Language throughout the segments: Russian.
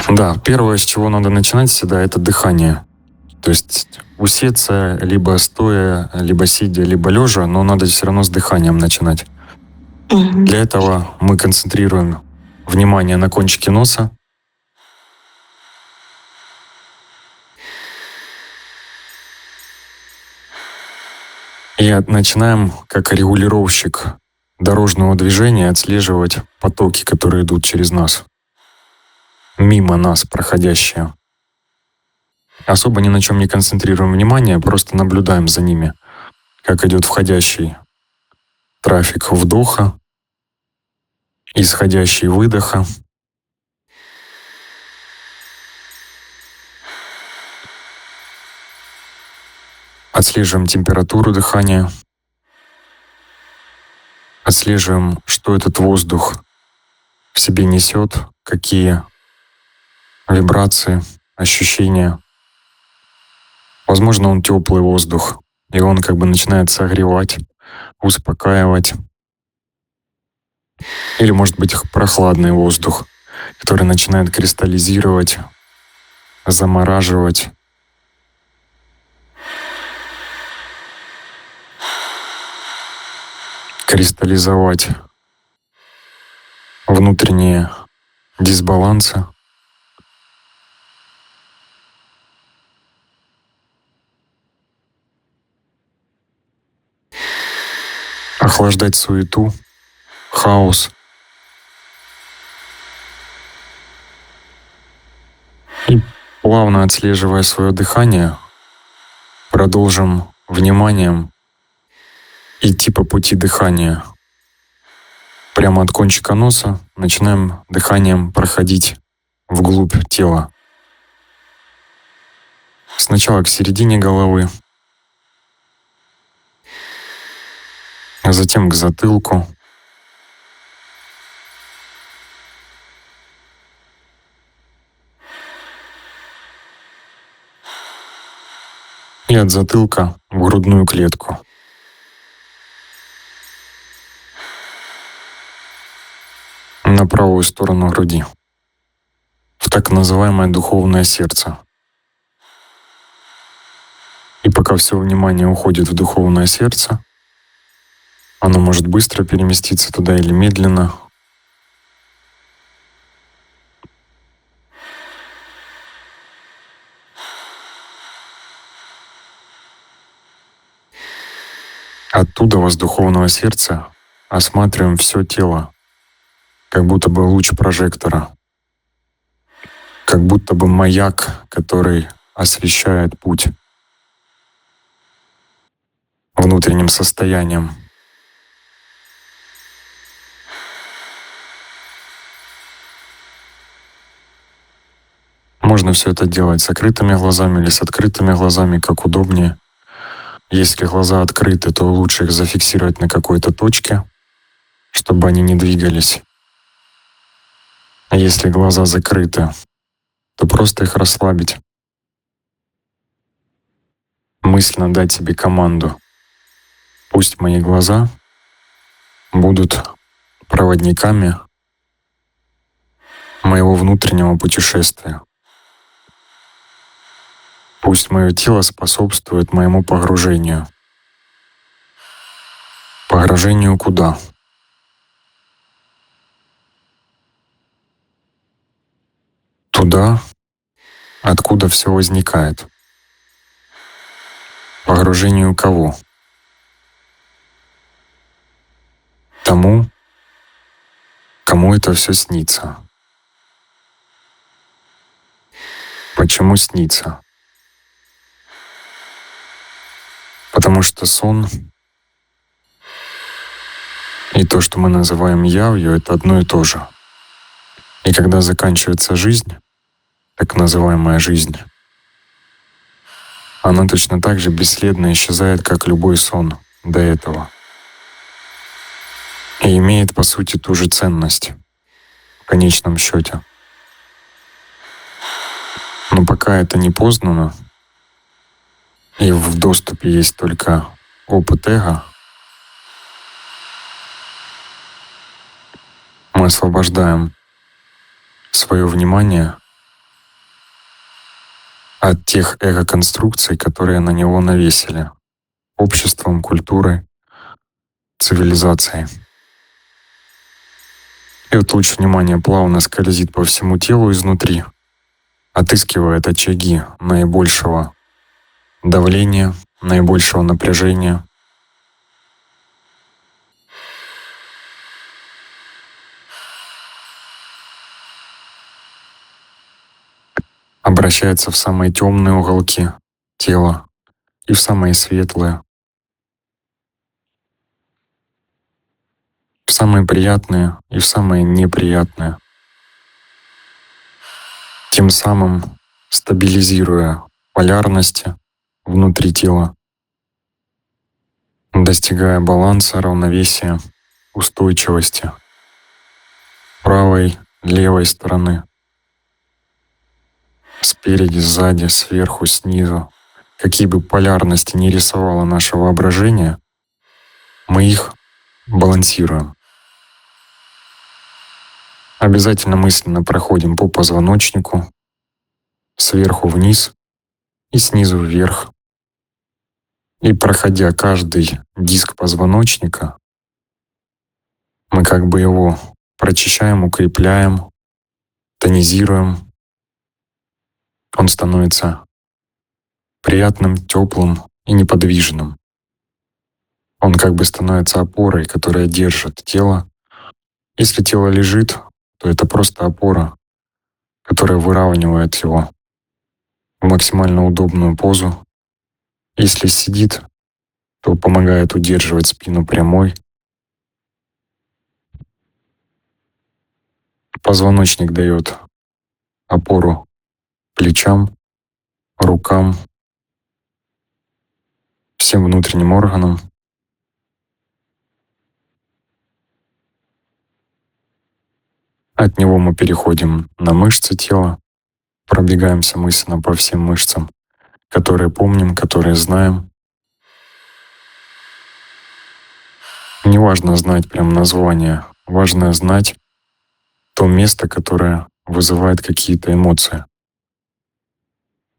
Да, первое, с чего надо начинать всегда, это дыхание. То есть усеться либо стоя, либо сидя, либо лежа, но надо все равно с дыханием начинать. Мгм. Для этого мы концентрируем внимание на кончике носа. И начинаем, как регулировщик дорожного движения, отслеживать потоки, которые идут через нас, мимо нас проходящие. Особо ни на чем не концентрируем внимание, просто наблюдаем за ними, как идет входящий трафик вдоха, исходящий выдоха. Отслеживаем температуру дыхания, отслеживаем, что этот воздух в себе несет, какие вибрации, ощущения. Возможно, он теплый воздух, и он как бы начинает согревать, успокаивать. Или, может быть, прохладный воздух, который начинает кристаллизировать, замораживать. Кристаллизовать внутренние дисбалансы. Охлаждать суету, хаос. И плавно отслеживая свое дыхание, продолжим вниманием идти по пути дыхания. Прямо от кончика носа начинаем дыханием проходить вглубь тела. Сначала к середине головы, а затем к затылку. И от затылка в грудную клетку. На правую сторону груди, в так называемое духовное сердце. И пока все внимание уходит в духовное сердце, оно может быстро переместиться туда или медленно. Оттуда, с духовного сердца, осматриваем все тело, как будто бы луч прожектора, как будто бы маяк, который освещает путь внутренним состоянием. Можно все это делать с закрытыми глазами или с открытыми глазами, как удобнее. Если глаза открыты, то лучше их зафиксировать на какой-то точке, чтобы они не двигались. А если глаза закрыты, то просто их расслабить. Мысленно дать себе команду. Пусть мои глаза будут проводниками моего внутреннего путешествия. Пусть мое тело способствует моему погружению. Погружению куда? Туда, откуда все возникает. Погружению кого? Тому, кому это все снится. Почему снится? Потому что сон и то, что мы называем явью, это одно и то же. И когда заканчивается жизнь, так называемая жизнь, она точно так же бесследно исчезает, как любой сон до этого. И имеет, по сути, ту же ценность в конечном счете. Но пока это не познано, и в доступе есть только опыт эго, мы освобождаем свое внимание от тех эго-конструкций, которые на него навесили обществом, культурой, цивилизацией. И вот луч внимания плавно скользит по всему телу изнутри, отыскивает очаги наибольшего давления, наибольшего напряжения. Обращается в самые темные уголки тела и в самые светлые, в самые приятные и в самые неприятные, тем самым стабилизируя полярности внутри тела, достигая баланса, равновесия, устойчивости правой, левой стороны, спереди, сзади, сверху, снизу. Какие бы полярности ни рисовало наше воображение, мы их балансируем. Обязательно мысленно проходим по позвоночнику, сверху вниз и снизу вверх. И проходя каждый диск позвоночника, мы как бы его прочищаем, укрепляем, тонизируем. Он становится приятным, теплым и неподвижным. Он как бы становится опорой, которая держит тело. Если тело лежит, то это просто опора, которая выравнивает его в максимально удобную позу. Если сидит, то помогает удерживать спину прямой. Позвоночник дает опору плечам, рукам, всем внутренним органам. От него мы переходим на мышцы тела, пробегаемся мысленно по всем мышцам, которые помним, которые знаем. Не важно знать прям название, важно знать то место, которое вызывает какие-то эмоции.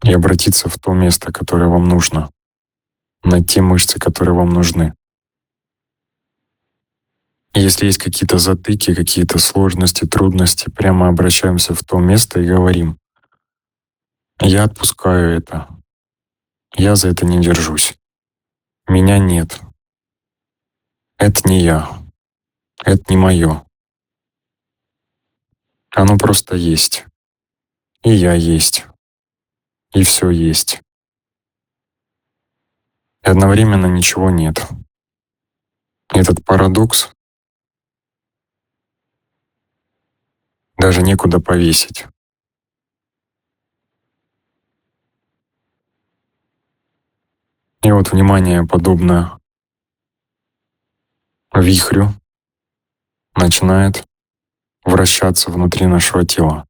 И обратиться в то место, которое вам нужно, на те мышцы, которые вам нужны. И если есть какие-то затыки, какие-то сложности, трудности, прямо обращаемся в то место и говорим: «Я отпускаю это. Я за это не держусь. Меня нет. Это не я. Это не мое. Оно просто есть. И я есть. И все есть. И одновременно ничего нет». Этот парадокс даже некуда повесить. И вот внимание, подобно вихрю, начинает вращаться внутри нашего тела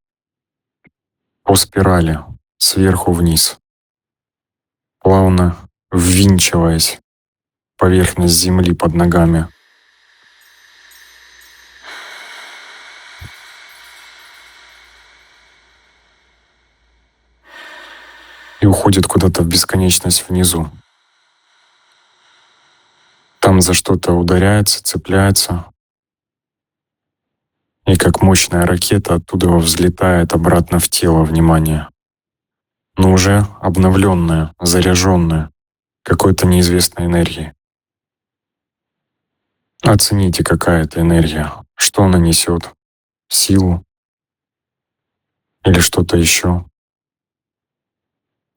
по спирали, сверху вниз, плавно ввинчиваясь в поверхность земли под ногами. И уходит куда-то в бесконечность внизу. Там за что-то ударяется, цепляется, и как мощная ракета оттуда взлетает обратно в тело внимание, но уже обновленное, заряженное какой-то неизвестной энергией. Оцените, какая это энергия, что она несет, силу или что-то еще.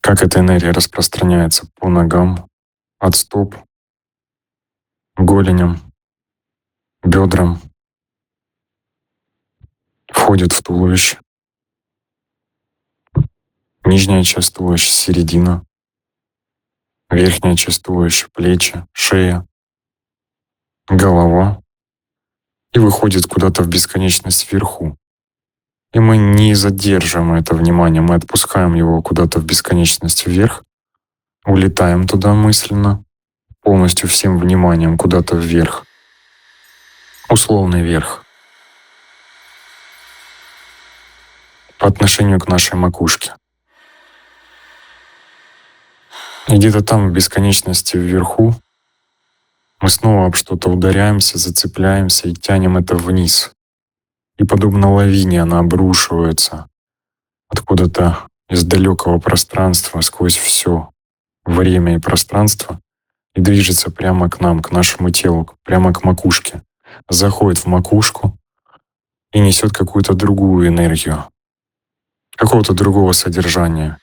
Как эта энергия распространяется по ногам, от стоп, голеням, бедрам, входит в туловище, нижняя часть туловища, середина, верхняя часть туловища, плечи, шея, голова и выходит куда-то в бесконечность вверху. И мы не задерживаем это внимание, мы отпускаем его куда-то в бесконечность вверх, улетаем туда мысленно, полностью всем вниманием куда-то вверх, условный вверх, по отношению к нашей макушке. И где-то там, в бесконечности вверху, мы снова об что-то ударяемся, зацепляемся и тянем это вниз. И подобно лавине она обрушивается откуда-то из далекого пространства сквозь все время и пространство и движется прямо к нам, к нашему телу, прямо к макушке. Заходит в макушку и несет какую-то другую энергию, какого-то другого содержания.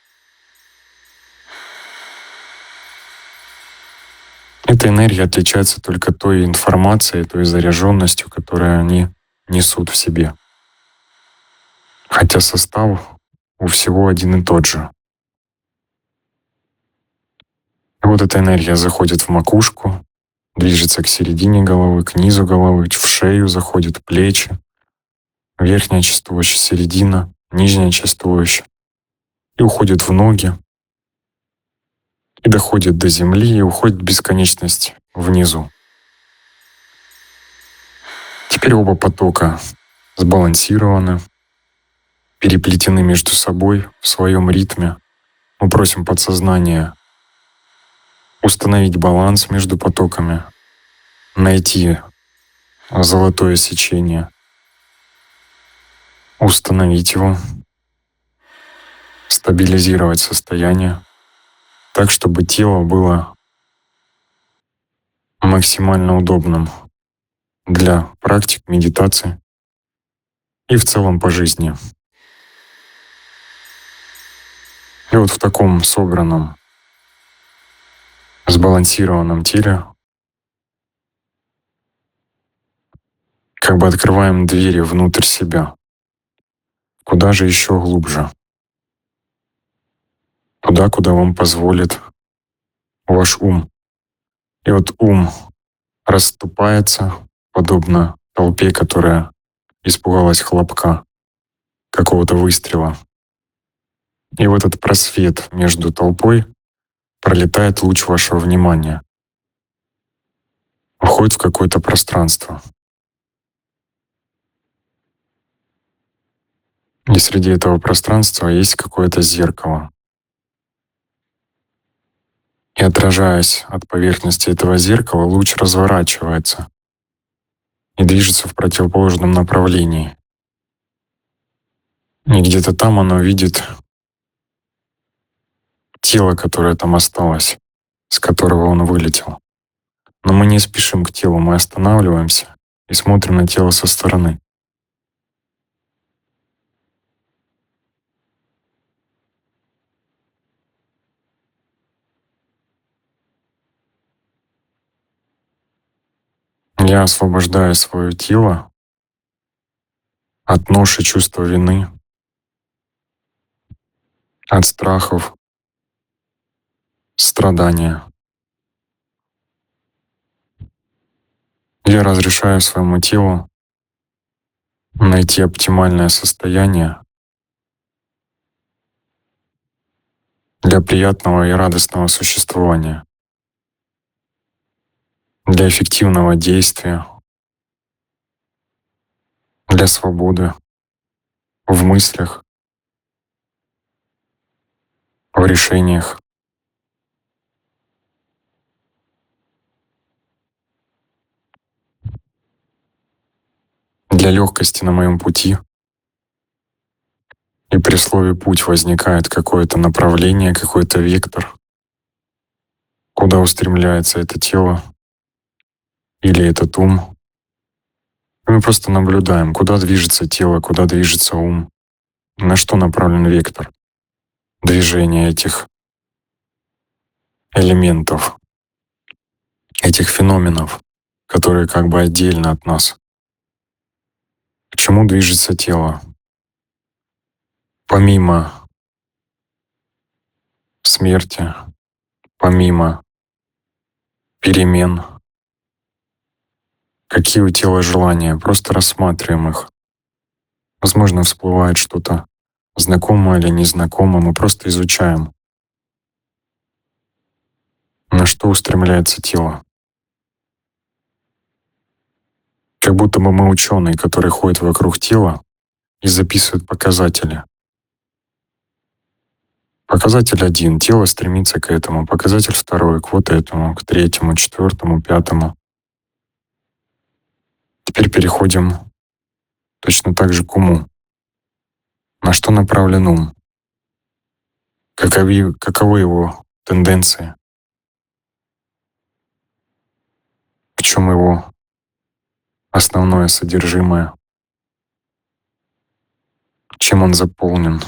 Эта энергия отличается только той информацией, той заряженностью, которую они несут в себе. Хотя состав у всего один и тот же. И вот эта энергия заходит в макушку, движется к середине головы, к низу головы, в шею заходит, в плечи, верхняя часть туловища, середина, нижняя часть туловища. И уходит в ноги, и доходит до земли, и уходит в бесконечность внизу. Теперь оба потока сбалансированы, переплетены между собой в своем ритме. Мы просим подсознание установить баланс между потоками, найти золотое сечение, установить его, стабилизировать состояние так, чтобы тело было максимально удобным для практик медитации и в целом по жизни. И вот в таком собранном, сбалансированном теле как бы открываем двери внутрь себя. Куда же еще глубже? Туда, куда вам позволит ваш ум. И вот ум расступается, подобно толпе, которая испугалась хлопка, какого-то выстрела. И в этот просвет между толпой пролетает луч вашего внимания, входит в какое-то пространство. И среди этого пространства есть какое-то зеркало. И отражаясь от поверхности этого зеркала, луч разворачивается и движется в противоположном направлении. И где-то там оно видит тело, которое там осталось, с которого он вылетел. Но мы не спешим к телу, мы останавливаемся и смотрим на тело со стороны. Я освобождаю свое тело от ноши чувства вины, от страхов, страдания. Я разрешаю своему телу найти оптимальное состояние для приятного и радостного существования, для эффективного действия, для свободы в мыслях, в решениях. Для легкости на моем пути. И при слове «путь» возникает какое-то направление, какой-то вектор, куда устремляется это тело или этот ум. И мы просто наблюдаем, куда движется тело, куда движется ум, на что направлен вектор движения этих элементов, этих феноменов, которые как бы отдельно от нас. К чему движется тело? Помимо смерти, помимо перемен, какие у тела желания, просто рассматриваем их. Возможно, всплывает что-то знакомое или незнакомое, мы просто изучаем, на что устремляется тело. Как будто бы мы ученые, которые ходят вокруг тела и записывают показатели. Показатель один. Тело стремится к этому. Показатель второй. К вот этому, к третьему, четвертому, пятому. Теперь переходим точно так же к уму. На что направлен ум? Каковы его тенденции? В чем его основное содержимое? Чем он заполнен?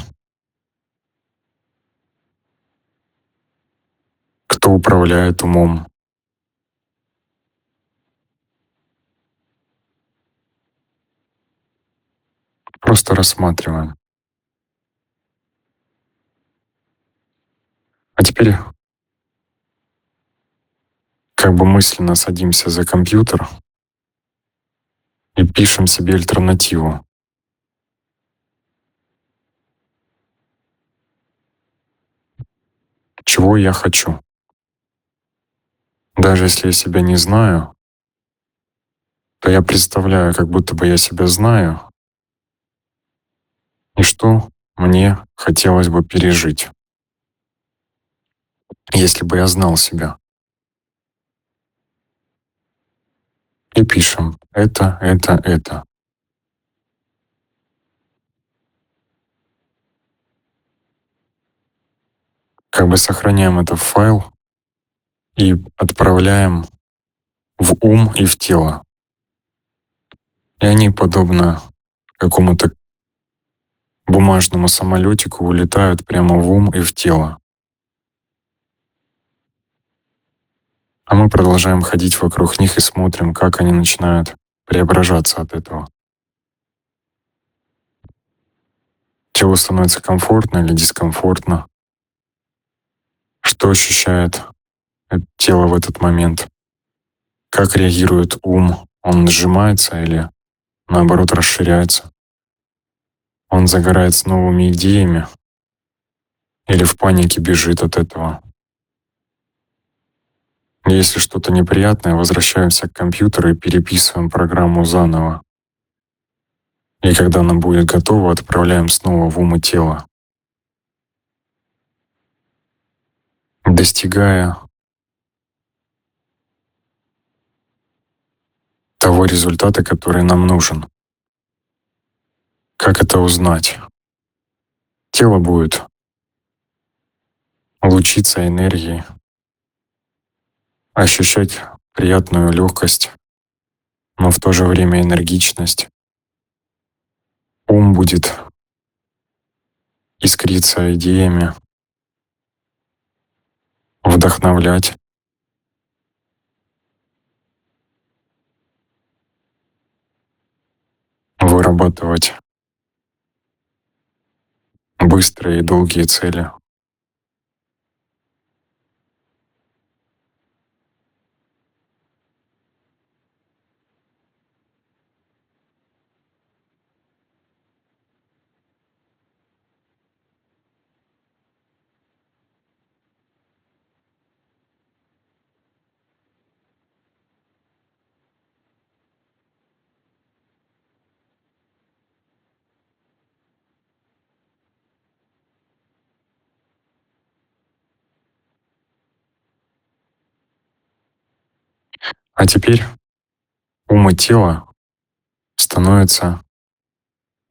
Кто управляет умом? Просто рассматриваем. А теперь как бы мысленно садимся за компьютер и пишем себе альтернативу. Чего я хочу? Даже если я себя не знаю, то я представляю, как будто бы я себя знаю, и что мне хотелось бы пережить, если бы я знал себя. И пишем это. Как бы сохраняем это в файл и отправляем в ум и в тело. И они, подобно какому-то бумажному самолетику, улетают прямо в ум и в тело. А мы продолжаем ходить вокруг них и смотрим, как они начинают преображаться от этого. Телу становится комфортно или дискомфортно. Что ощущает тело в этот момент? Как реагирует ум? Он сжимается или, наоборот, расширяется? Он загорает с новыми идеями или в панике бежит от этого? Если что-то неприятное, возвращаемся к компьютеру и переписываем программу заново. И когда она будет готова, отправляем снова в ум и тело, достигая того результата, который нам нужен. Как это узнать? Тело будет лучиться энергией, ощущать приятную легкость, но в то же время энергичность. Ум будет искриться идеями, вдохновлять. Вырабатывать быстрые и долгие цели. А теперь ум и тело становятся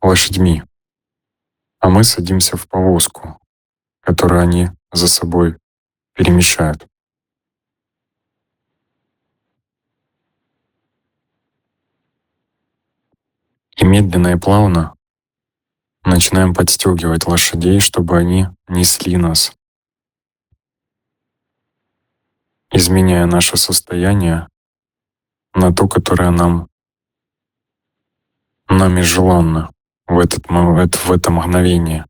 лошадьми, а мы садимся в повозку, которую они за собой перемещают. И медленно и плавно начинаем подстегивать лошадей, чтобы они несли нас, изменяя наше состояние на то, которое нами желанно в это мгновение.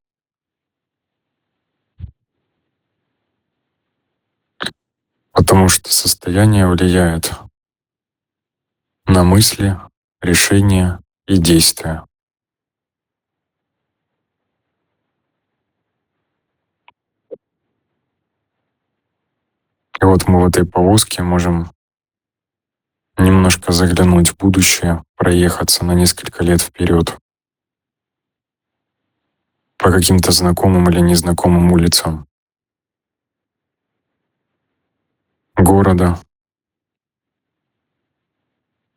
Потому что состояние влияет на мысли, решения и действия. И вот мы в этой повозке можем немножко заглянуть в будущее, проехаться на несколько лет вперед по каким-то знакомым или незнакомым улицам. города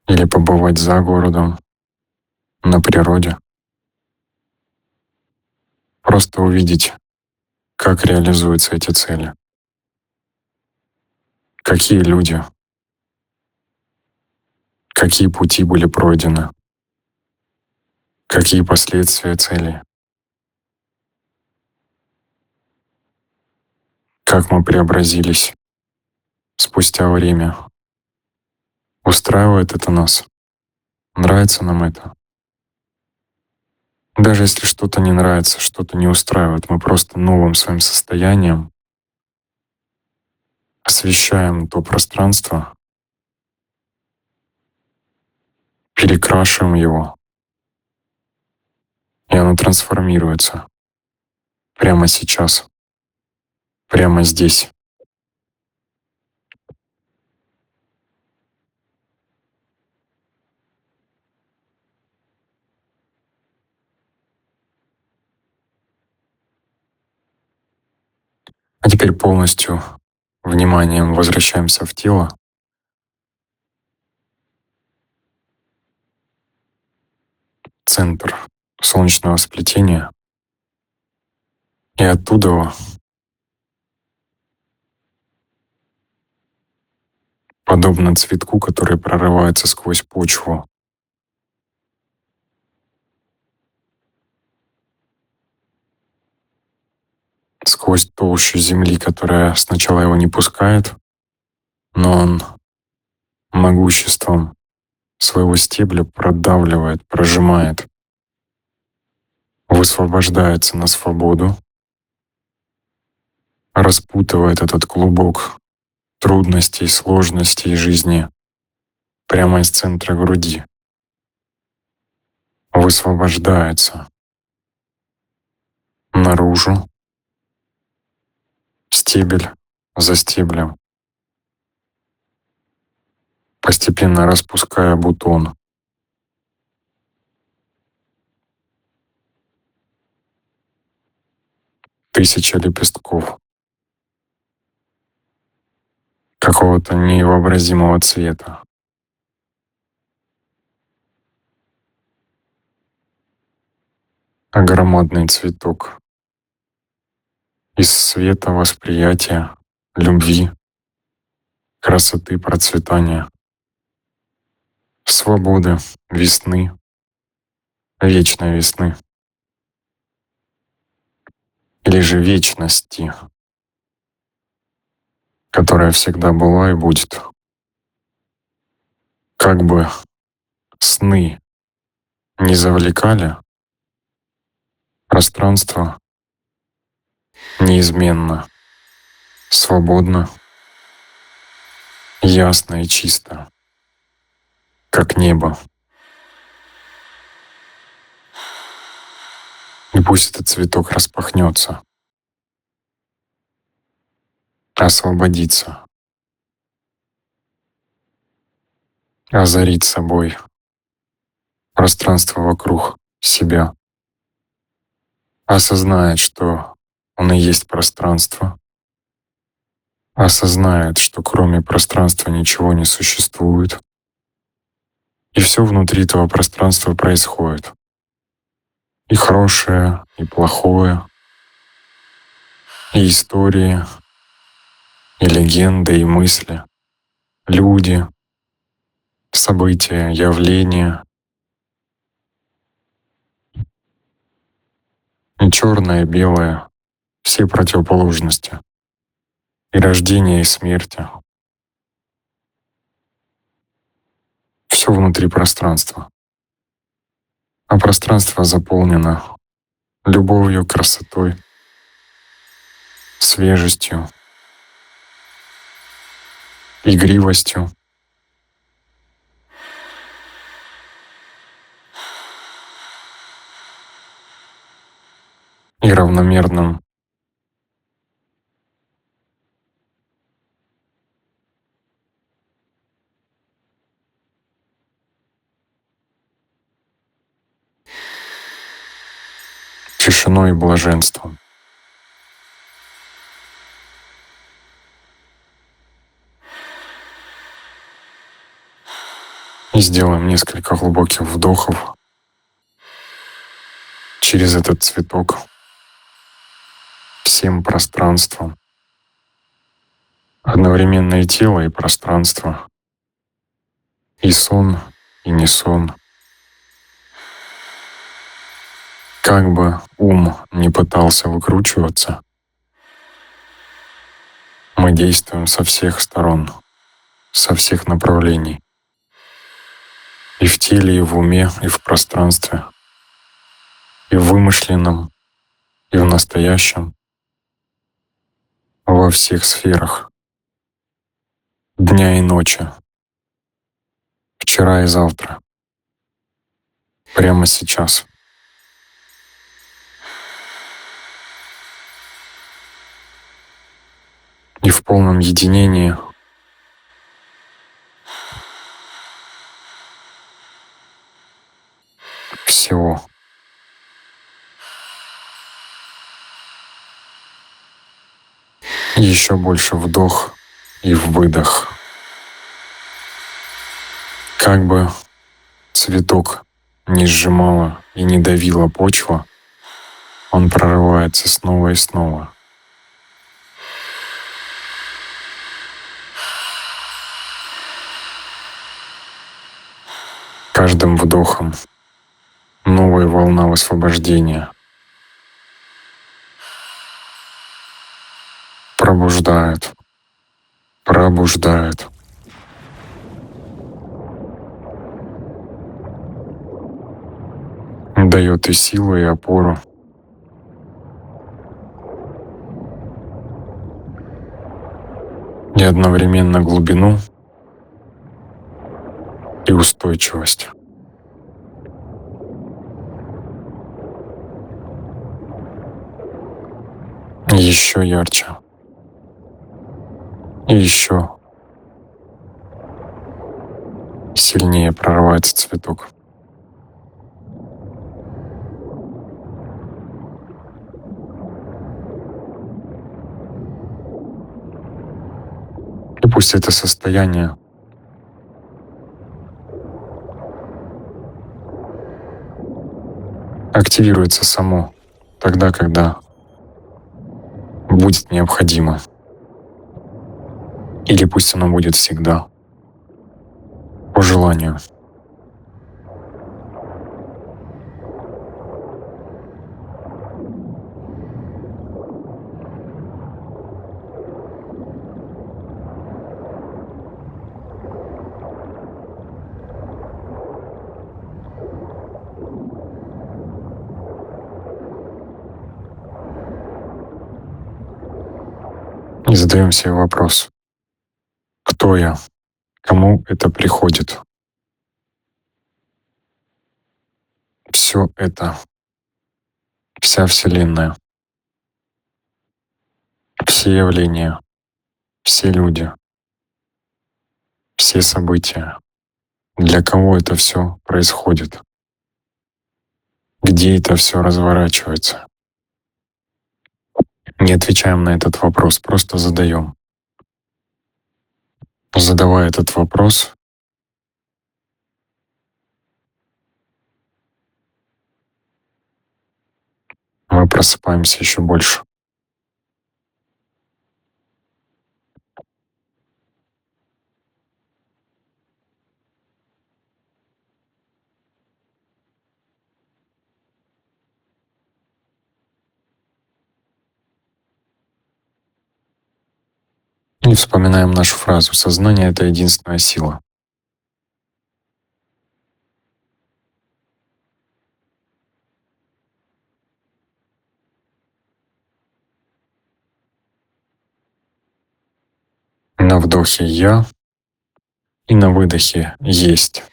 или побывать за городом, на природе. Просто увидеть, как реализуются эти цели, какие люди, какие пути были пройдены, какие последствия целей, как мы преобразились спустя время. Устраивает это нас? Нравится нам это? Даже если что-то не нравится, что-то не устраивает, мы просто новым своим состоянием освещаем то пространство, перекрашиваем его, и оно трансформируется прямо сейчас, прямо здесь. А теперь полностью вниманием возвращаемся в тело, центр солнечного сплетения, и оттуда, подобно цветку, который прорывается сквозь почву, сквозь толщу земли, которая сначала его не пускает, но он могуществом своего стебля продавливает, прожимает, высвобождается на свободу, распутывает этот клубок трудностей, сложностей жизни прямо из центра груди, высвобождается наружу, стебель за стеблем, постепенно распуская бутон. Тысяча лепестков какого-то невообразимого цвета. А громадный цветок из света, восприятия, любви, красоты, процветания, свободы, весны, вечной весны, или же вечности, которая всегда была и будет. Как бы сны не завлекали, пространство неизменно, свободно, ясно и чисто, как небо. И пусть этот цветок распахнется, освободится, озарит собой пространство вокруг себя, осознает, что он и есть пространство, осознает, что кроме пространства ничего не существует, и все внутри этого пространства происходит. И хорошее, и плохое, и истории, и легенды, и мысли, люди, события, явления, и черное, и белое, все противоположности, и рождение, и смерти. Все внутри пространства. А пространство заполнено любовью, красотой, свежестью, игривостью, и равномерным тишиной и блаженством. И сделаем несколько глубоких вдохов через этот цветок всем пространством. Одновременно и тело, и пространство, и сон, и не сон. Как бы ум не пытался выкручиваться, мы действуем со всех сторон, со всех направлений. И в теле, и в уме, и в пространстве, и в вымышленном, и в настоящем, во всех сферах, дня и ночи, вчера и завтра, прямо сейчас. И в полном единении всего. И еще больше вдох и выдох. Как бы цветок не сжимала и не давила почва, он прорывается снова и снова. Каждым вдохом новая волна высвобождения пробуждает, пробуждает. Дает и силу, и опору. И одновременно глубину и устойчивость. Еще ярче. И еще сильнее прорывается цветок. И пусть это состояние активируется само тогда, когда будет необходимо. Или пусть оно будет всегда, по желанию. И задаем себе вопрос: кто я? Кому это приходит? Все это, вся Вселенная, все явления, все люди, все события. Для кого это все происходит? Где это все разворачивается? Не отвечаем на этот вопрос, просто задаем. Задавая этот вопрос, мы просыпаемся еще больше. И вспоминаем нашу фразу: «Сознание — это единственная сила». На вдохе «я» и на выдохе «есть».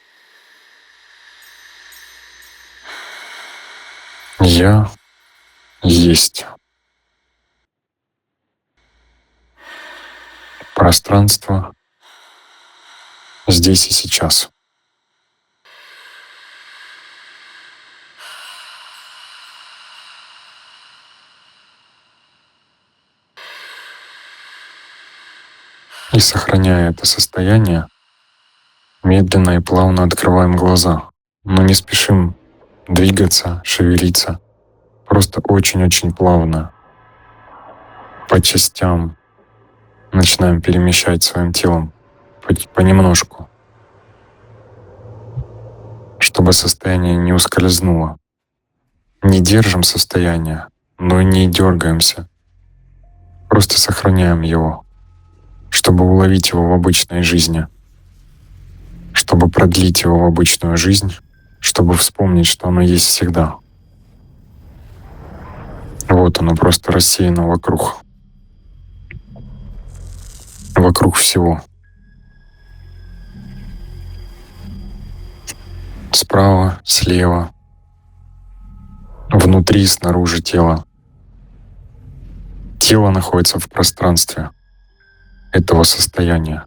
Я есть. Пространство здесь и сейчас. И сохраняя это состояние, Медленно и плавно открываем глаза, но не спешим двигаться, шевелиться. Просто очень-очень плавно, по частям начинаем перемещать своим телом понемножку, чтобы состояние не ускользнуло. Не держим состояние, но и не дергаемся. Просто сохраняем его, чтобы уловить его в обычной жизни, чтобы продлить его в обычную жизнь, чтобы вспомнить, что оно есть всегда. Вот оно просто рассеяно вокруг. Вокруг всего. Справа, слева, внутри и снаружи тела. Тело находится в пространстве этого состояния.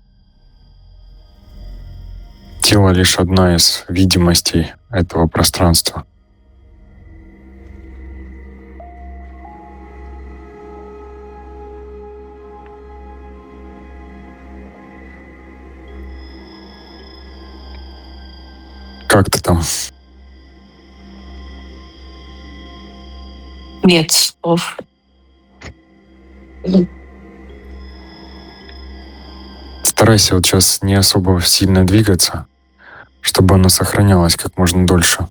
Тело лишь одна из видимостей этого пространства. Как ты там? Нет слов. Старайся вот сейчас не особо сильно двигаться, чтобы оно сохранялось как можно дольше.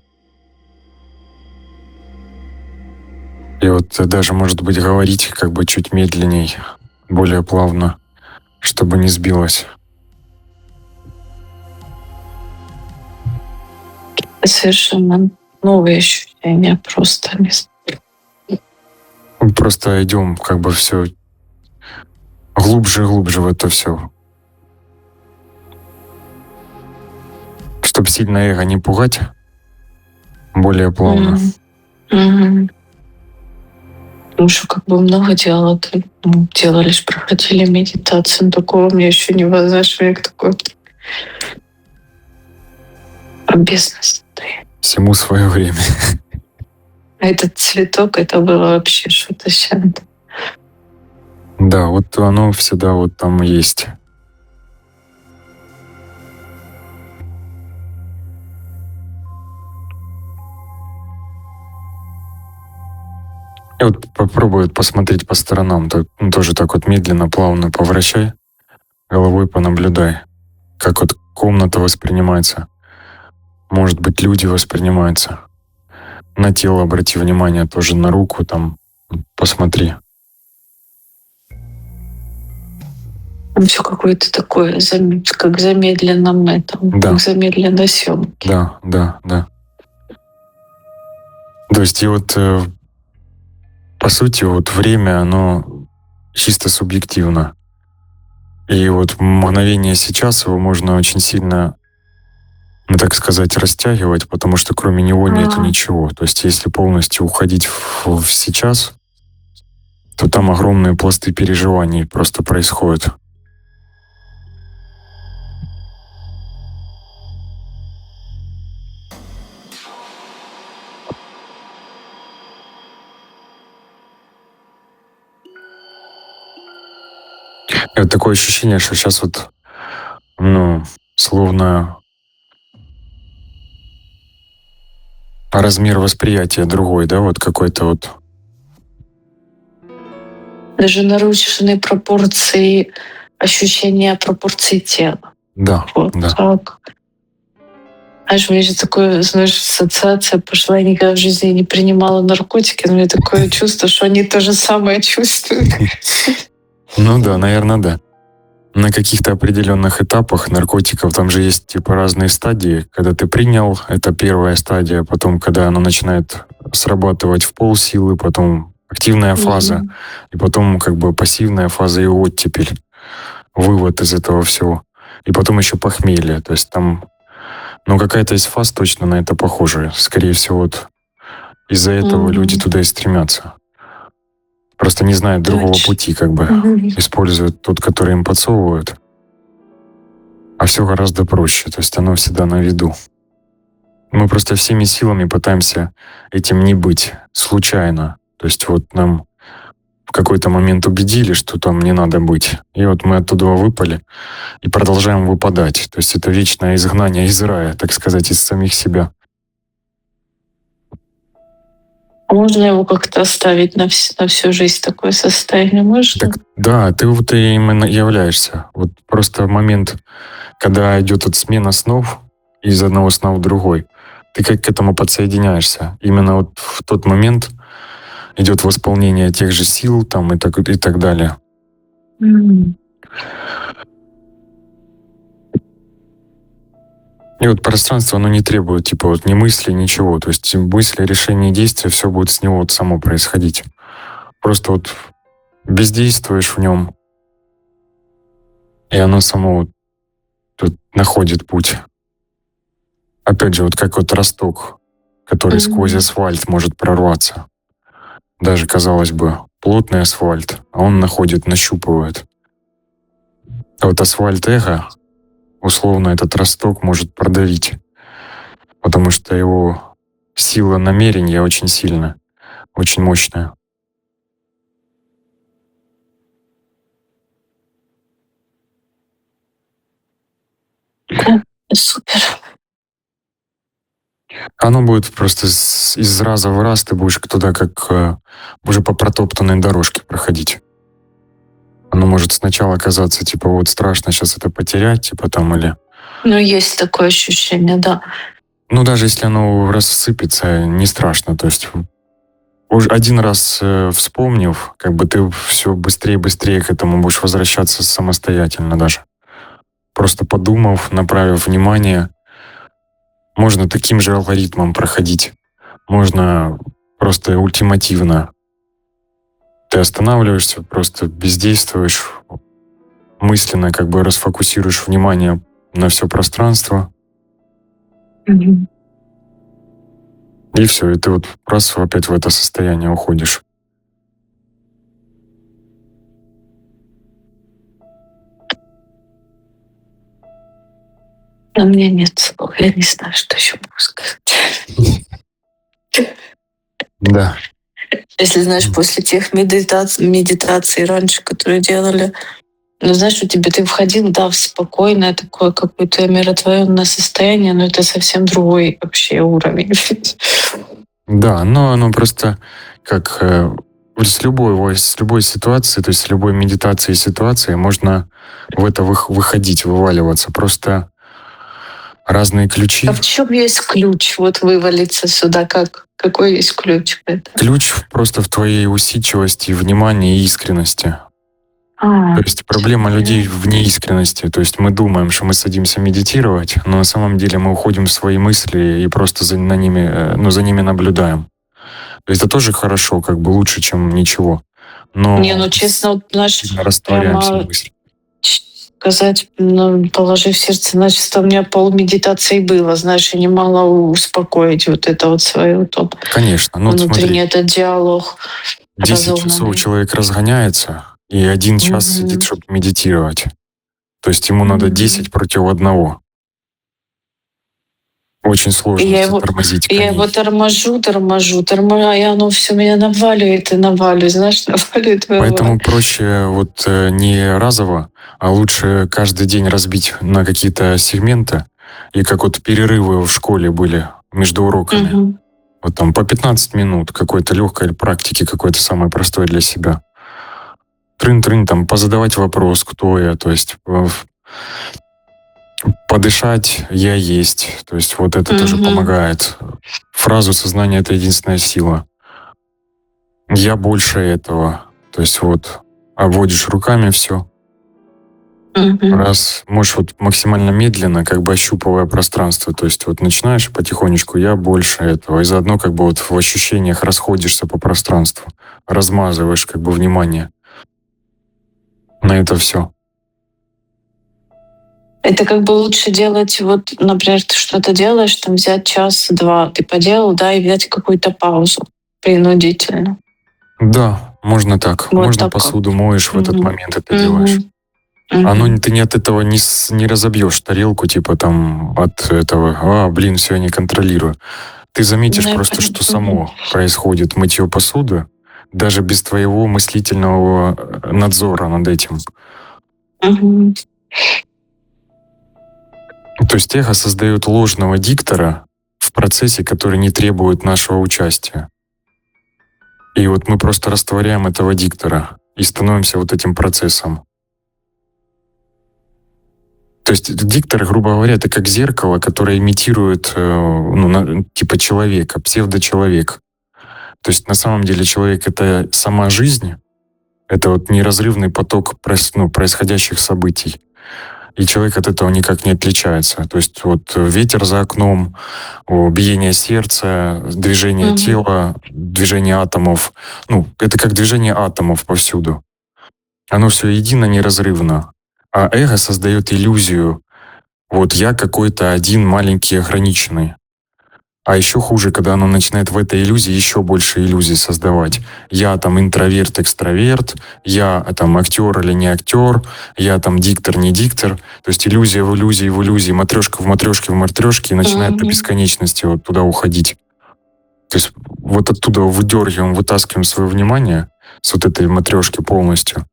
И вот даже, может быть, говорить как бы чуть медленней, более плавно, чтобы не сбилось. Совершенно новые ощущения просто. Мы просто идем как бы все глубже и глубже в это все. Чтобы сильно эго не пугать, более плавно. Потому что как бы много делала, делали, лишь проходили медитацию, но такого мне еще не знаешь, как такой обесное состояние. Всему свое время. А этот цветок, это было вообще что-то с чем-то. Да, вот оно всегда вот там есть. И вот попробуй посмотреть по сторонам, тоже так вот медленно, плавно повращай, головой понаблюдай, как вот комната воспринимается, может быть, люди воспринимаются. На тело обрати внимание, тоже на руку там посмотри. Все какое-то такое, как в замедленном этом, Да. как в замедленной съемке. Да. То есть и вот по сути вот время, оно чисто субъективно. И вот в мгновение сейчас его можно очень сильно, так сказать, растягивать, потому что кроме него нету ничего. То есть если полностью уходить в сейчас, то там огромные пласты переживаний просто происходят. И вот такое ощущение, что сейчас вот, словно размер восприятия другой, да, вот какой-то вот. Даже нарушены пропорции, ощущения пропорций тела. Да, вот да. Так. Знаешь, у меня же такое, ассоциация пошла, я никогда в жизни не принимала наркотики, но у меня такое чувство, что они то же самое чувствуют. Ну да, наверное, да. На каких-то определенных этапах наркотиков там же есть типа разные стадии. Когда ты принял, это первая стадия, потом, когда оно начинает срабатывать в полсилы, потом активная фаза, и потом как бы пассивная фаза и оттепель, вывод из этого всего. И потом еще похмелье. То есть там, какая-то из фаз точно на это похожа. Скорее всего, вот из-за этого люди туда и стремятся. Просто не знают другого пути, как бы. Используют тот, который им подсовывают. А все гораздо проще. То есть оно всегда на виду. Мы просто всеми силами пытаемся этим не быть случайно. То есть вот нам какой-то момент убедили, что там не надо быть. И вот мы оттуда выпали и продолжаем выпадать. То есть это вечное изгнание из рая, так сказать, из самих себя. А можно его как-то оставить на всю жизнь такое состояние? Можно? Так, да, ты вот и именно являешься. Вот просто момент, когда идет вот смена снов из одного сна в другой, ты как к этому подсоединяешься. Именно вот в тот момент идет восполнение тех же сил там и так далее. М. И вот пространство, оно не требует, типа, вот ни мысли, ничего. То есть мысли, решения, действия, все будет с него вот само происходить. Просто вот бездействуешь в нем, и оно само вот тут находит путь. Опять же, вот как вот росток, который сквозь асфальт может прорваться. Даже, казалось бы, плотный асфальт, а он находит, нащупывает. А вот асфальт эго, условно, этот росток может продавить, потому что его сила намерения очень сильная, очень мощная. Да, супер. Оно будет просто из раза в раз, ты будешь туда как уже по протоптанной дорожке проходить. Оно может сначала казаться, типа, вот страшно сейчас это потерять, типа там, или... Ну, есть такое ощущение, да. Ну, даже если оно рассыпется, не страшно. То есть уже один раз вспомнив, как бы ты все быстрее и быстрее к этому будешь возвращаться самостоятельно даже. Просто подумав, направив внимание, можно таким же алгоритмом проходить. Можно просто ультимативно. Ты останавливаешься, просто бездействуешь, мысленно как бы расфокусируешь внимание на все пространство, Мгм. и все, и ты вот раз опять в это состояние уходишь. У меня нет слов. Я не знаю, что еще могу сказать. Да. Если, знаешь, после тех медитаций раньше, которые делали, ну, знаешь, у тебя ты входил, да, в спокойное такое какое-то умиротворенное состояние, но это совсем другой вообще уровень. Да, но оно просто как с любой ситуации, то есть с любой медитацией ситуации можно в это выходить, вываливаться. Просто разные ключи. А в чем есть ключ вот вывалиться сюда? Какой есть ключ в этом? Ключ просто в твоей усидчивости, внимании и искренности. А, То есть проблема людей в неискренности. То есть мы думаем, что мы садимся медитировать, но на самом деле мы уходим в свои мысли и просто за ними наблюдаем. То есть это тоже хорошо, как бы лучше, чем ничего. Но не, ну честно, вот, знаешь, сильно растворяемся в прямо мысли. сказать, ну, положив сердце на чисто, у меня полмедитации было, знаешь, я не могла успокоить вот это вот свое вот Конечно. Ну вот внутренний смотри, этот диалог 10 часов разогнанный. человек разгоняется, и 1 час сидит, Мгм. чтобы медитировать. То есть ему надо Мгм. 10 против 1. Очень И сложно затормозить я его коней. торможу, а оно все меня наваливает и наваливает, знаешь, наваливает, Поэтому вырывает. проще вот не разово, а лучше каждый день разбить на какие-то сегменты. И как вот перерывы в школе были между уроками. Мгм. Вот там по 15 минут какой-то легкой практики, какой-то самой простой для себя. Трын-трын, там, позадавать вопрос, кто я, то есть подышать «я есть». То есть вот это тоже Мгм. помогает. Фразу «сознание — это единственная сила». «Я больше этого». То есть вот обводишь руками все. Мгм. Раз, можешь вот максимально медленно, как бы ощупывая пространство. То есть вот начинаешь потихонечку «я больше этого». И заодно как бы вот в ощущениях расходишься по пространству. Размазываешь как бы внимание на это все. Это как бы лучше делать, вот, например, ты что-то делаешь, там взять час-два, ты поделал, да, и взять какую-то паузу принудительно. Да, можно так. Вот Можно так как. посуду моешь, в этот Мгм. момент это делаешь. Мгм. Мгм. Ты не от этого не разобьешь тарелку, типа там от этого, блин, все, я не контролирую. Ты заметишь Ну, я просто, что Мгм. само происходит мытье посуды, даже без твоего мыслительного надзора над этим. Мгм. То есть эго создает ложного диктора в процессе, который не требует нашего участия. И вот мы просто растворяем этого диктора и становимся вот этим процессом. То есть диктор, грубо говоря, это как зеркало, которое имитирует типа человека, псевдочеловек. То есть на самом деле человек — это сама жизнь, это вот неразрывный поток происходящих событий. И человек от этого никак не отличается. То есть вот ветер за окном, биение сердца, движение Мгм. тела, движение атомов. Это как движение атомов повсюду. Оно все едино, неразрывно. А эго создает иллюзию. Вот я какой-то один маленький ограниченный. А еще хуже, когда оно начинает в этой иллюзии еще больше иллюзий создавать. Я там интроверт, экстраверт, я там актер или не актер, я там диктор, не диктор. То есть иллюзия в иллюзии, в иллюзии, матрешка в матрешке, в матрешке, и начинает до Мгм. бесконечности вот туда уходить. То есть вот оттуда выдергиваем, вытаскиваем свое внимание с вот этой матрешки полностью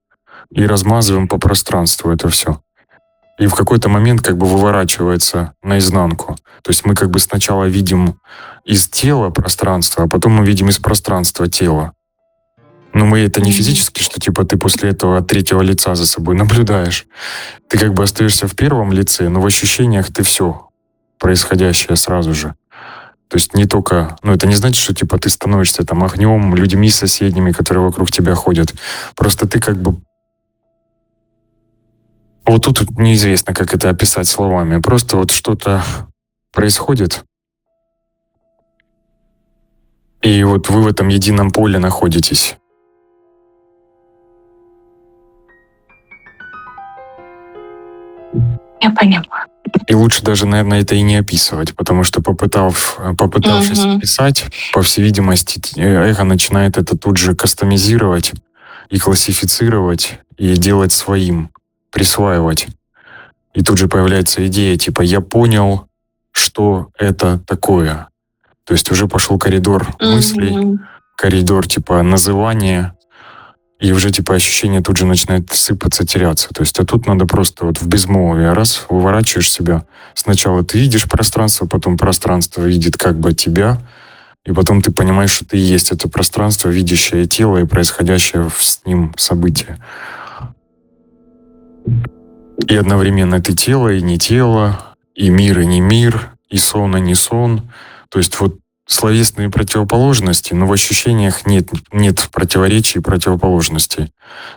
и размазываем по пространству это все. И в какой-то момент как бы выворачивается наизнанку. То есть мы как бы сначала видим из тела пространство, а потом мы видим из пространства тело. Но мы это не Мгм. физически, что типа ты после этого от третьего лица за собой наблюдаешь. Ты как бы остаешься в первом лице, но в ощущениях ты все происходящее сразу же. То есть не только, это не значит, что типа ты становишься там огнем, людьми соседними, которые вокруг тебя ходят. Просто ты как бы вот тут неизвестно, как это описать словами. Просто вот что-то происходит, и вот вы в этом едином поле находитесь. Я поняла. И лучше даже, наверное, это и не описывать, потому что попытавшись Мгм. описать, по всей видимости, эго начинает это тут же кастомизировать и классифицировать, и делать своим, присваивать. И тут же появляется идея, типа, я понял, что это такое. То есть уже пошел коридор мыслей, Мгм. коридор типа называния, и уже типа ощущение тут же начинает сыпаться, теряться. То есть, а тут надо просто вот в безмолвии раз выворачиваешь себя. Сначала ты видишь пространство, потом пространство видит как бы тебя, и потом ты понимаешь, что ты и есть это пространство, видящее тело и происходящее с ним событие. И одновременно ты тело и не тело, и мир и не мир, и сон и не сон. То есть вот словесные противоположности, но в ощущениях нет противоречий и противоположностей.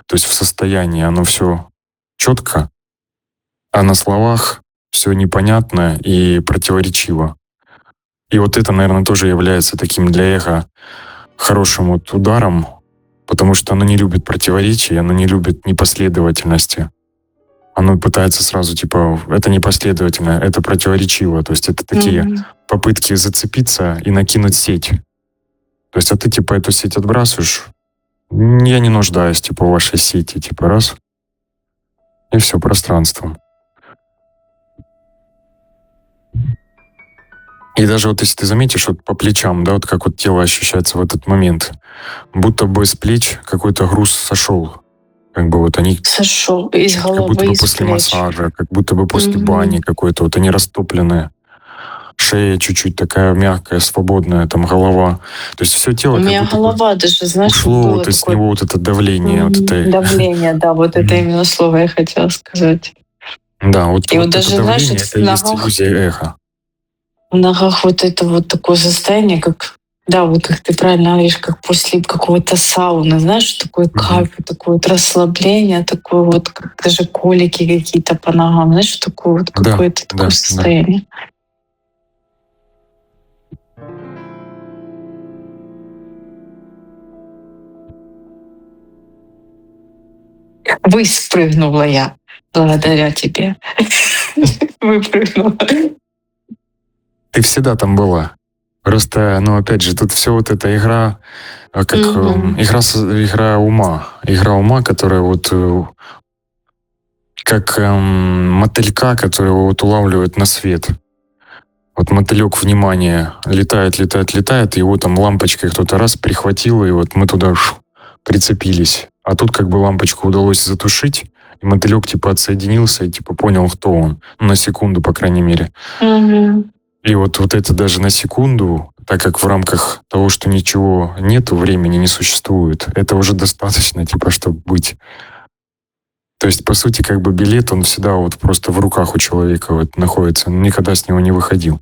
То есть в состоянии оно все четко, а на словах все непонятно и противоречиво. И вот это, наверное, тоже является таким для эго хорошим вот ударом, потому что оно не любит противоречий, оно не любит непоследовательности. Оно пытается сразу, типа, это непоследовательно, это противоречиво. То есть это такие Мгм. попытки зацепиться и накинуть сеть. То есть, а ты, типа, эту сеть отбрасываешь. Я не нуждаюсь, типа, в вашей сети, типа, раз. И все пространством. И даже вот если ты заметишь, вот по плечам, да, вот как вот тело ощущается в этот момент, будто бы с плеч какой-то груз сошел. Как бы вот они, Сошел из как будто головы, бы из после плеч. массажа, как будто бы после Мгм. бани какой-то, вот они растопленные. Шея чуть-чуть такая мягкая, свободная, там голова. То есть все У тело как меня будто бы голова даже, знаешь, вот ушло было вот из такое него вот это давление, вот это... давление, да, вот это Мгм. именно слово я хотела сказать. Да, вот, И вот вот это даже, знаешь, давление, вот это и есть иллюзия эха. в ногах вот это вот такое состояние, как, да, вот как ты правильно говоришь, как после какого-то сауны, знаешь, такой Мгм. кайф, такое вот расслабление, такое вот, как даже колики какие-то по ногам, знаешь, такое вот Да, какое-то такое да, да. состояние. Выспрыгнула я благодаря тебе. Выпрыгнула. Ты всегда там была. Просто, опять же, тут все вот эта игра, как Мгм. игра ума. Игра ума, которая вот как мотылька, которого вот улавливает на свет. Вот мотылек внимания летает, летает, летает, и его там лампочкой кто-то раз прихватил, и вот мы туда прицепились. А тут как бы лампочку удалось затушить, и мотылек типа отсоединился и типа понял, кто он. Ну, на секунду, по крайней мере. Мгм. И вот это даже на секунду, так как в рамках того, что ничего нету, времени не существует, это уже достаточно, типа, чтобы быть. То есть, по сути, как бы билет, он всегда вот просто в руках у человека вот находится, он никогда с него не выходил.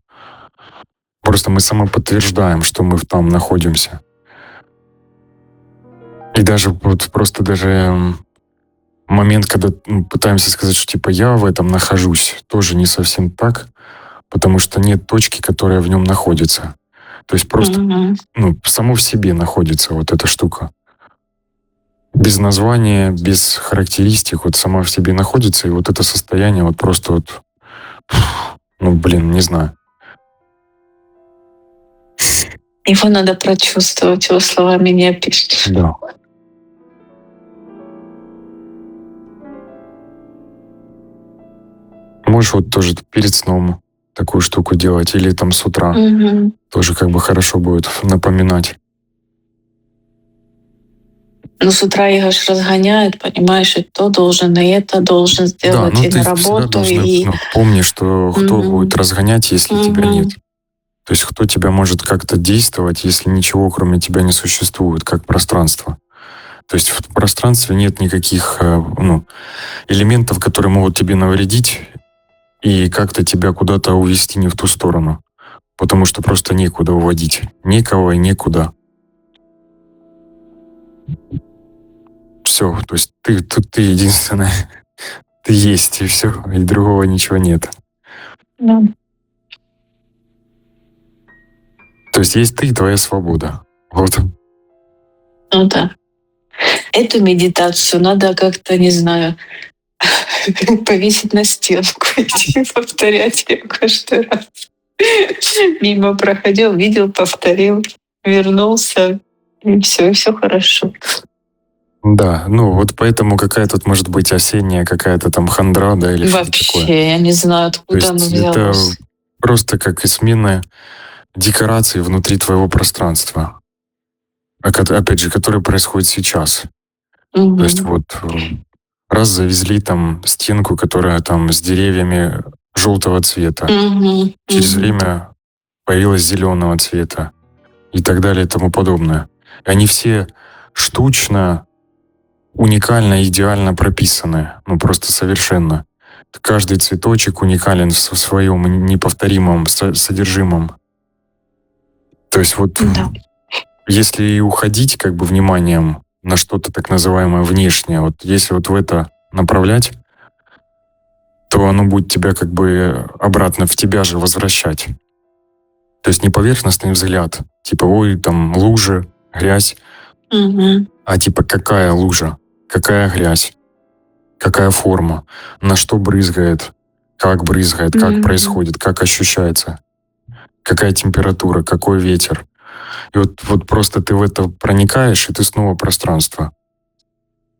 Просто мы самоподтверждаем, что мы там находимся. И даже вот просто даже момент, когда пытаемся сказать, что типа я в этом нахожусь, тоже не совсем так, потому что нет точки, которая в нем находится. То есть просто Мгм. само в себе находится вот эта штука. Без названия, без характеристик, вот сама в себе находится, и вот это состояние вот просто вот, не знаю. Его надо прочувствовать, его словами не опишешь. Да. Можешь вот тоже перед сном такую штуку делать, или там с утра. Мгм. Тоже как бы хорошо будет напоминать. Но с утра его ж разгоняют, понимаешь, и то должен, и это должен Да, сделать, и ты на всегда работу, должна, и... помни, что кто Мгм. будет разгонять, если тебя Мгм. нет. То есть кто тебя может как-то действовать, если ничего кроме тебя не существует, как пространство. То есть в пространстве нет никаких элементов, которые могут тебе навредить и как-то тебя куда-то увести не в ту сторону. Потому что просто некуда уводить. Никого и некуда. Все, то есть ты единственная. Ты есть, и все, и другого ничего нет. Да. То есть есть ты и твоя свобода. Вот. Ну да. Эту медитацию надо как-то, не знаю, повесить на стенку и повторять ее каждый раз. Мимо проходил, видел, повторил, вернулся, и все хорошо. Да, вот поэтому какая тут может быть осенняя какая-то там хандра, да, или что-то такое. Вообще, я не знаю, То откуда оно есть это взялось. просто как и смена декораций внутри твоего пространства. Опять же, которое происходит сейчас. То есть Мгм. вот раз завезли там стенку, которая там с деревьями желтого цвета. Мгм. Через Мгм. время появилась зеленого цвета и так далее и тому подобное. И они все штучно, уникально, идеально прописаны. Просто совершенно. Каждый цветочек уникален в своем неповторимом содержимом. То есть вот Да. если и уходить как бы вниманием на что-то так называемое внешнее, вот если вот в это направлять, то оно будет тебя как бы обратно в тебя же возвращать. То есть не поверхностный взгляд, типа, ой, там лужа, грязь, Мгм. а типа какая лужа, какая грязь, какая форма, на что брызгает, как Мгм. происходит, как ощущается, какая температура, какой ветер. И вот просто ты в это проникаешь, и ты снова пространство.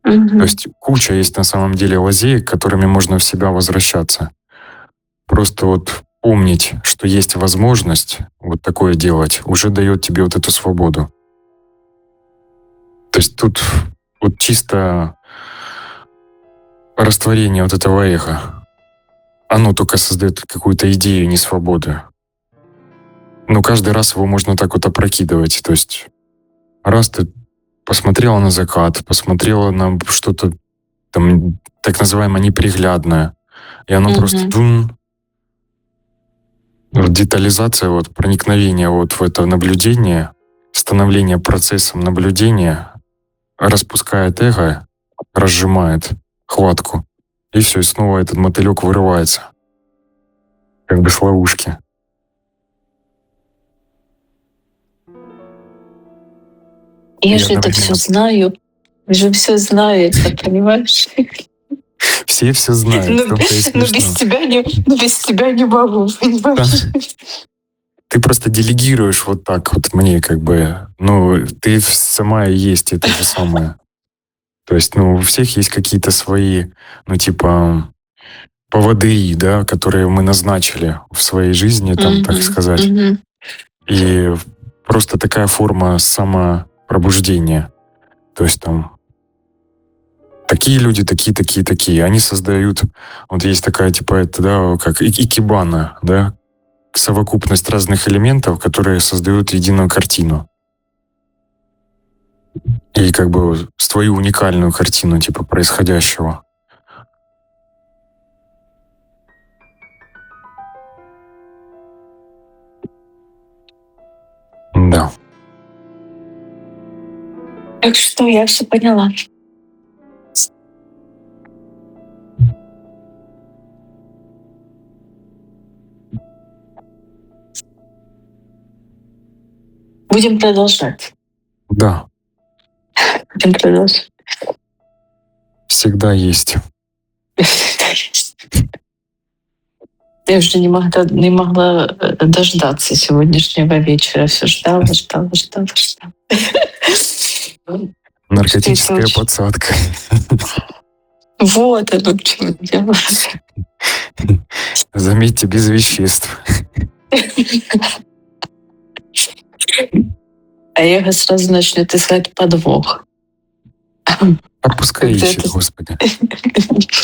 То Мгм. есть куча есть на самом деле лазеек, которыми можно в себя возвращаться. Просто вот помнить, что есть возможность вот такое делать, уже дает тебе вот эту свободу. То есть тут вот чисто растворение вот этого эха. Оно только создает какую-то идею несвободы. Но каждый раз его можно так вот опрокидывать. То есть раз ты посмотрела на закат, посмотрела на что-то там так называемое неприглядное, и оно просто Мгм. вот детализация, вот проникновение вот в это наблюдение, становление процессом наблюдения распускает эго, разжимает хватку, и все, и снова этот мотылек вырывается, как бы с ловушки. Я И же это все одновременно знаю. Я же все знаю, это понимаешь? все знают, в Но, том-то и но без смешно. тебя не, без тебя не могу, понимаешь? Ты просто делегируешь вот так вот мне, как бы, ты сама и есть это же самое. То есть, у всех есть какие-то свои, типа, поводыри, да, которые мы назначили в своей жизни, там, так Мгм. сказать. Мгм. И просто такая форма самопробуждения. То есть там такие люди, такие. Они создают, вот есть такая, типа, это, да, как икебана, да, совокупность разных элементов, которые создают единую картину. И как бы твою уникальную картину, типа, происходящего. Да. Так что я все поняла. Будем продолжать. Да, Будем продолжать. всегда есть. Я уже не могла дождаться сегодняшнего вечера. Все ждала. Наркотическая подсадка. Вот оно к чему дело. Заметьте, без веществ. А эго сразу начнет искать подвох. А пускай ищет, Господи.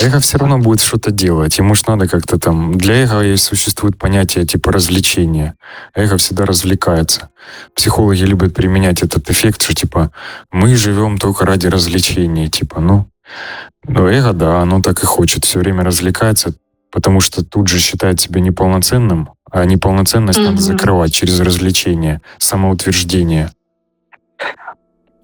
Эго все равно будет что-то делать. Ему ж надо как-то там... Для эго есть, существует понятие типа развлечения. Эго всегда развлекается. Психологи любят применять этот эффект, что типа мы живем только ради развлечения. Типа, но эго, да, оно так и хочет все время развлекаться, потому что тут же считает себя неполноценным, а неполноценность надо закрывать через развлечение, самоутверждение.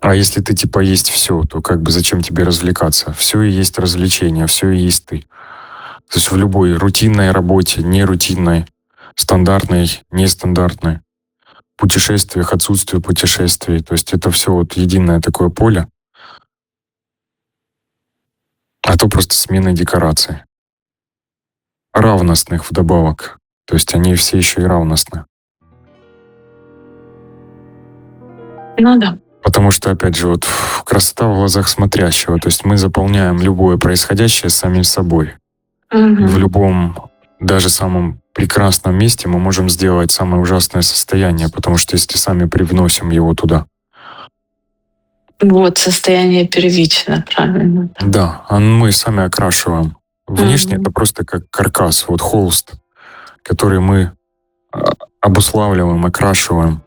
А если ты типа есть все, то как бы зачем тебе развлекаться? Все и есть развлечение, все и есть ты. То есть в любой рутинной работе, нерутинной, стандартной, нестандартной, путешествиях, отсутствии путешествий. То есть это все вот единое такое поле, а то просто смена декораций. Равностных вдобавок. То есть они все еще и равностны. Ну да. Потому что, опять же, вот красота в глазах смотрящего. То есть мы заполняем любое происходящее самим собой. И в любом, даже самом прекрасном месте мы можем сделать самое ужасное состояние, потому что если сами привносим его туда. Вот, состояние первично, правильно. Да, а мы сами окрашиваем. Внешне это просто как каркас, вот холст, который мы обуславливаем, окрашиваем.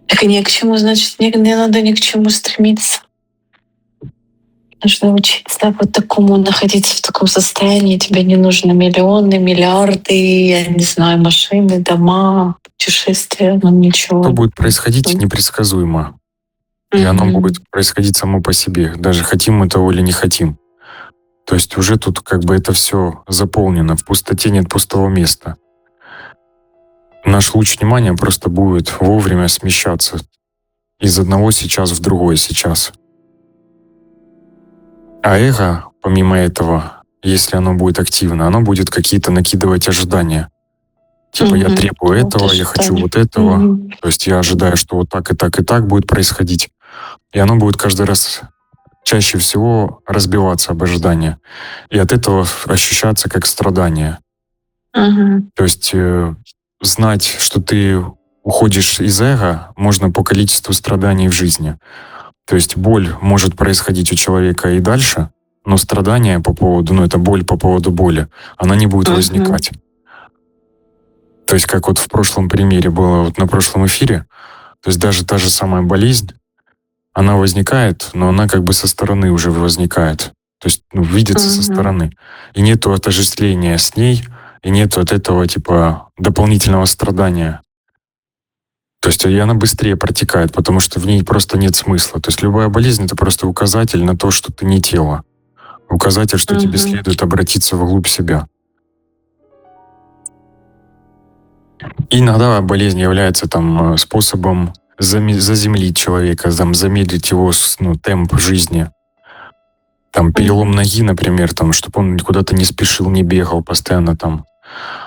Так ни к чему, значит, не надо ни к чему стремиться. Нужно учиться вот такому, находиться в таком состоянии. Тебе не нужны миллионы, миллиарды, я не знаю, машины, дома, путешествия, но ничего. Что будет происходить непредсказуемо. И оно будет происходить само по себе, даже хотим мы того или не хотим. То есть уже тут как бы это все заполнено, в пустоте нет пустого места. Наш луч внимания просто будет вовремя смещаться из одного сейчас в другое сейчас. А эго, помимо этого, если оно будет активно, оно будет какие-то накидывать ожидания. Типа я требую этого, я хочу вот этого. То есть я ожидаю, что вот так и так и так будет происходить. И оно будет каждый раз чаще всего разбиваться об ожидания. И от этого ощущаться как страдание. То есть знать, что ты уходишь из эго, можно по количеству страданий в жизни. То есть боль может происходить у человека и дальше, но страдания по поводу, это боль по поводу боли, она не будет возникать. То есть как вот в прошлом примере было, вот на прошлом эфире, то есть даже та же самая болезнь, она возникает, но она как бы со стороны уже возникает. То есть видится со стороны. И нету отождествления с ней, и нету от этого типа дополнительного страдания. То есть и она быстрее протекает, потому что в ней просто нет смысла. То есть любая болезнь — это просто указатель на то, что ты не тело. Указатель, что тебе следует обратиться вглубь себя. И иногда болезнь является там способом заземлить человека, замедлить его темп жизни. Там перелом ноги, например, чтобы он куда-то не спешил, не бегал постоянно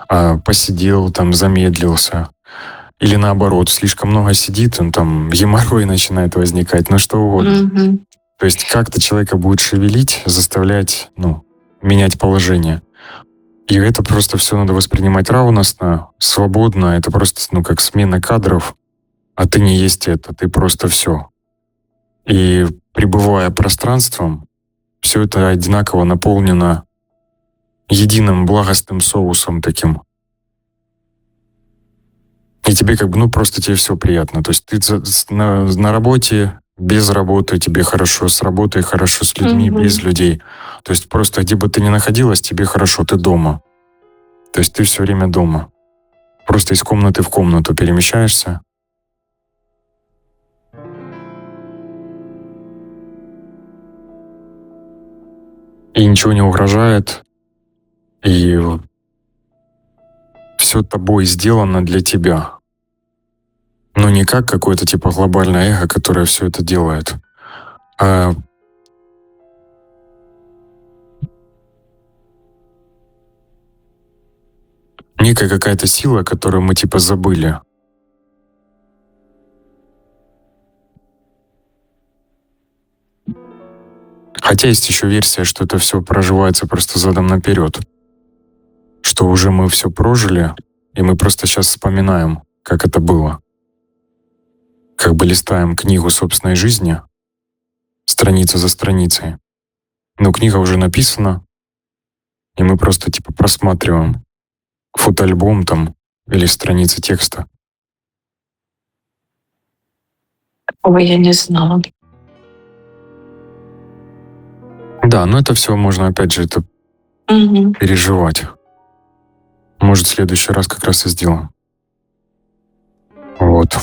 а посидел, замедлился. Или наоборот, слишком много сидит, он геморрой начинает возникать, что угодно. То есть как-то человека будет шевелить, заставлять, менять положение. И это просто все надо воспринимать равностно, свободно. Это просто, как смена кадров, а ты не есть это, ты просто все. И пребывая пространством, все это одинаково наполнено единым благостным соусом таким. И тебе просто тебе все приятно. То есть ты на работе, без работы тебе хорошо, с работой хорошо, с людьми, без людей. То есть просто где бы ты ни находилась, тебе хорошо, ты дома. То есть ты все время дома. Просто из комнаты в комнату перемещаешься. И ничего не угрожает. И все тобой сделано для тебя. Но не как какое-то типа глобальное эго, которое все это делает, а некая какая-то сила, которую мы типа забыли. Хотя есть еще версия, что это все проживается просто задом наперед. Что уже мы все прожили, и мы просто сейчас вспоминаем, как это было. Как бы листаем книгу собственной жизни, страница за страницей. Но книга уже написана, и мы просто типа просматриваем фотоальбом там или страницы текста. Ой, я не знала. Да, но это все можно, опять же, это переживать. Может, в следующий раз как раз и сделаем. Вот.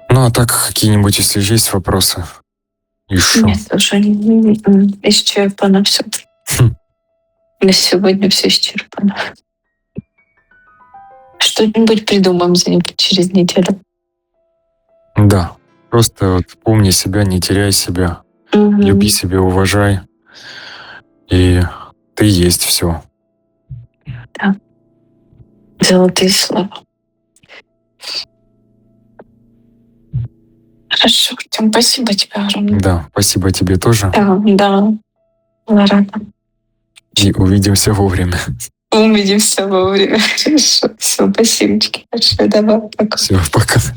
Ну, а так, какие-нибудь, если есть вопросы? Еще. Нет, уже исчерпано все. На сегодня все исчерпано. Что-нибудь придумаем через неделю. Да. Просто вот помни себя, не теряй себя. Люби себя, уважай. И ты есть все. Да. Золотые слова. Хорошо, Артем, спасибо тебе огромное. Да, спасибо тебе тоже. Да. Была рада. И увидимся вовремя. Увидимся вовремя. Хорошо. Все, спасибо большое. Давай, пока. Все, пока.